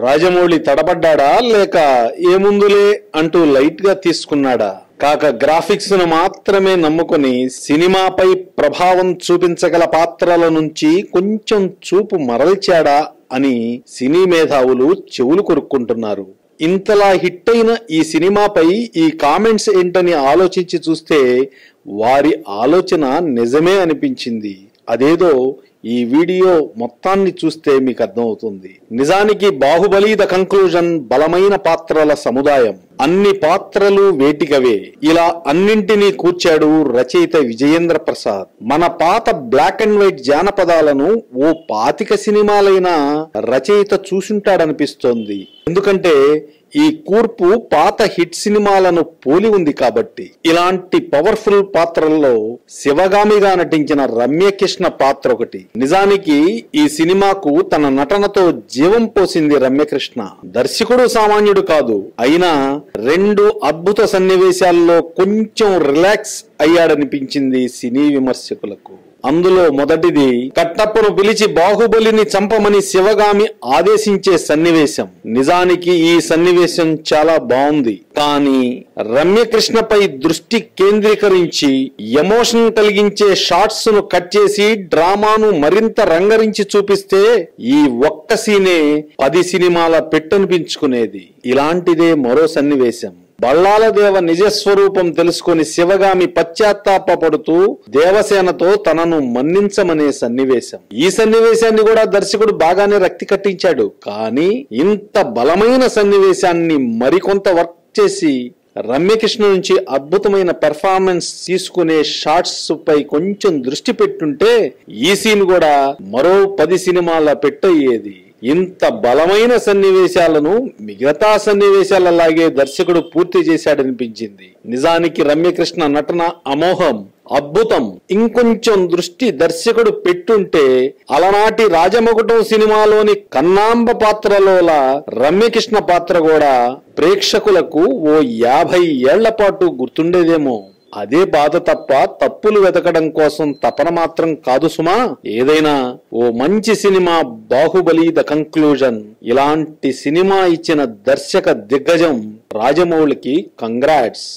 రాజమౌళి తడబడ్డా లేక ఏముందులే అంటూ లైట్ గా తీసుకున్నాడా? కాక గ్రాఫిక్స్ ను మాత్రమే నమ్ముకొని సినిమాపై ప్రభావం చూపించగల పాత్రల నుంచి కొంచెం చూపు మరల్చాడా అని సినీ మేధావులు చెవులు కొరుక్కుంటున్నారు. ఇంతలా హిట్ అయిన ఈ సినిమాపై ఈ కామెంట్స్ ఏంటని ఆలోచించి చూస్తే వారి ఆలోచన నిజమే అనిపించింది. అదేదో ఈ వీడియో మొత్తాన్ని చూస్తే మీకు అర్థమవుతుంది. నిజానికి బాహుబలి ద కంక్లూజన్ బలమైన పాత్రల సముదాయం. అన్ని పాత్రలు వేటికవే. ఇలా అన్నింటినీ కూర్చాడు రచయిత విజయేంద్ర ప్రసాద్. మన పాత బ్లాక్ అండ్ వైట్ జానపదాలను ఓ 25 సినిమాలైన రచయిత చూసుంటాడనిపిస్తోంది. ఎందుకంటే ఈ కూర్పు పాత హిట్ సినిమాలను పోలి ఉంది కాబట్టి. ఇలాంటి పవర్ఫుల్ పాత్రల్లో శివగామిగా నటించిన రమ్యకృష్ణ పాత్ర ఒకటి. నిజానికి ఈ సినిమాకు తన నటనతో జీవం పోసింది రమ్యకృష్ణ. దర్శకుడు సామాన్యుడు కాదు. అయినా 2 అద్భుత సన్నివేశాల్లో కొంచెం రిలాక్స్ అయ్యాడనిపించింది సినీ విమర్శకులకు. అందులో మొదటిది కట్టప్పను పిలిచి బాహుబలిని చంపమని శివగామి ఆదేశించే సన్నివేశం. నిజానికి ఈ సన్నివేశం చాలా బాగుంది. కానీ రమ్యకృష్ణపై దృష్టి కేంద్రీకరించి ఎమోషన్ కలిగించే షాట్స్ ను కట్ చేసి డ్రామాను మరింత రంగరించి చూపిస్తే ఈ ఒక్క సీనే 10 సినిమాల పెట్టనిపించుకునేది. ఇలాంటిదే మరో సన్నివేశం. బళ్ళాలదేవ నిజస్వరూపం తెలుసుకుని శివగామి పశ్చాత్తాపడుతూ దేవసేనతో తనను మన్నించమనే సన్నివేశం. ఈ సన్నివేశాన్ని కూడా దర్శకుడు బాగానే రక్తి కట్టించాడు. కానీ ఇంత బలమైన సన్నివేశాన్ని మరికొంత వర్క్ చేసి రమ్యకృష్ణ నుంచి అద్భుతమైన పెర్ఫార్మెన్స్ తీసుకునే షాట్స్ పై కొంచెం దృష్టి పెట్టుంటే ఈ సీన్ కూడా మరో 10 సినిమాల పెట్టయ్యేది. ఇంత బలమైన సన్నివేశాలను మిగతా సన్నివేశాలలాగే దర్శకుడు పూర్తి చేశాడనిపించింది. నిజానికి రమ్యకృష్ణ నటన అమోఘం, అద్భుతం. ఇంకొంచెం దృష్టి దర్శకుడు పెట్టుంటే అలనాటి రాజమకుటం సినిమాలోని కన్నాంబ పాత్రలోలా రమ్యకృష్ణ పాత్ర కూడా ప్రేక్షకులకు ఓ 50 ఏళ్ల పాటు గుర్తుండేదేమో. అదే బాధ తప్ప తప్పులు వెతకడం కోసం తపన మాత్రం కాదు సుమా. ఏదైనా ఓ మంచి సినిమా బాహుబలి ద కంక్లూజన్. ఇలాంటి సినిమా ఇచ్చిన దర్శక దిగ్గజం రాజమౌళికి కంగ్రాట్స్.